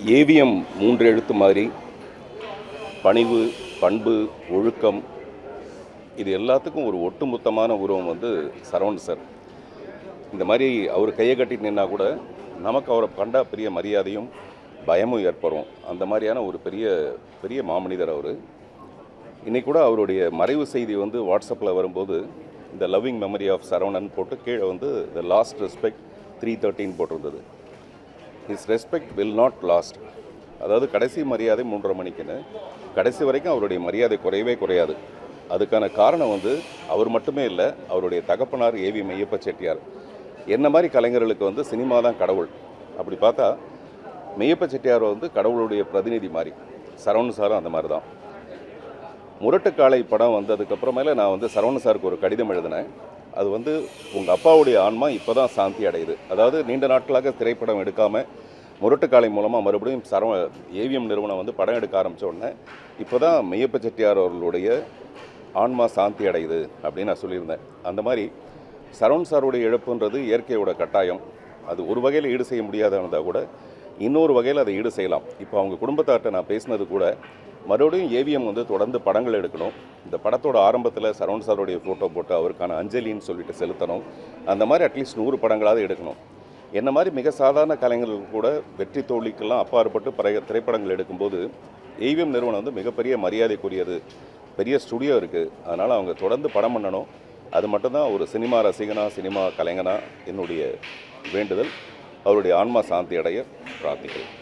AVM 3 எழுத்து மாதிரி பணிவு, பண்பு, ஒழுக்கம் இது எல்லாத்துக்கும் ஒரு ஒட்டுமொத்தமான உருவம் வந்து சரவணன் சார். இந்த மாதிரி அவர் கையை கட்டி நின்னா கூட நமக்கு அவரை கண்டா பெரிய மரியாதையும் பயமும் ஏற்படும். அந்த மாதிரியான ஒரு பெரிய பெரிய மாமனிதர் அவர். இன்றைக்கி கூட அவருடைய மறைவு செய்தி வந்து வாட்ஸ்அப்பில் வரும்போது இந்த லவ்விங் மெமரி ஆஃப் சரவணன் போட்டு கீழே வந்து த லாஸ்ட் ரெஸ்பெக்ட் 313 போட்டிருந்தது. His respect will not last. அதாவது கடைசி மரியாதை 3:30 மணிக்குன்னு கடைசி வரைக்கும் அவருடைய மரியாதை குறையவே குறையாது. அதுக்கான காரணம் வந்து அவர் மட்டுமே இல்லை, அவருடைய தகப்பனார் ஏவி மெய்யப்ப செட்டியார். என்ன மாதிரி கலைஞர்களுக்கு வந்து சினிமா தான் கடவுள். அப்படி பார்த்தா மெய்யப்ப செட்டியார் வந்து கடவுளுடைய பிரதிநிதி மாதிரி, சரவணன் சாரும் அந்த மாதிரி தான். முரட்டுக்காளை படம் வந்ததுக்கப்புறமேல நான் வந்து சரவணன் சாருக்கு ஒரு கடிதம் எழுதினேன். அது வந்து உங்கள் அப்பாவுடைய ஆன்மா இப்போ தான் சாந்தி அடையுது. அதாவது நீண்ட நாட்களாக திரைப்படம் எடுக்காமல் முரட்டுக்காளை மூலமாக மறுபடியும் ஏவிஎம் நிறுவனம் வந்து படம் எடுக்க ஆரம்பித்த உடனே இப்போ தான் மெய்யப்ப செட்டியார் அவர்களுடைய ஆன்மா சாந்தி அடையுது அப்படின்னு நான் சொல்லியிருந்தேன். அந்த மாதிரி சரவணன் சாருடைய இழப்புன்றது இயற்கையோட கட்டாயம். அது ஒரு வகையில் ஈடு செய்ய முடியாதா கூட இன்னொரு வகையில் அதை ஈடு செய்யலாம். இப்போ அவங்க குடும்பத்தார்ட்ட நான் பேசினது கூட மறுபடியும் ஏவிஎம் வந்து தொடர்ந்து படங்கள் எடுக்கணும். இந்த படத்தோட ஆரம்பத்தில் சரவணன் சாருடைய ஃபோட்டோ போட்டு அவருக்கான அஞ்சலின்னு சொல்லிட்டு செலுத்தணும். அந்த மாதிரி அட்லீஸ்ட் 100 படங்களாவது எடுக்கணும். என்ன மாதிரி மிக சாதாரண கலைஞர்களுக்கு கூட வெற்றி தோல்விக்கெல்லாம் அப்பாற்பட்டு திரைப்படங்கள் எடுக்கும்போது ஏவிஎம் நிறுவனம் வந்து மிகப்பெரிய மரியாதைக்குரியது. பெரிய ஸ்டுடியோ இருக்குது. அதனால் அவங்க தொடர்ந்து படம் பண்ணணும். அது மட்டும்தான் ஒரு சினிமா ரசிகனா, சினிமா கலைஞனா என்னுடைய வேண்டுதல். அவருடைய ஆன்மா சாந்தி அடைய பிரார்த்திக்கிறேன்.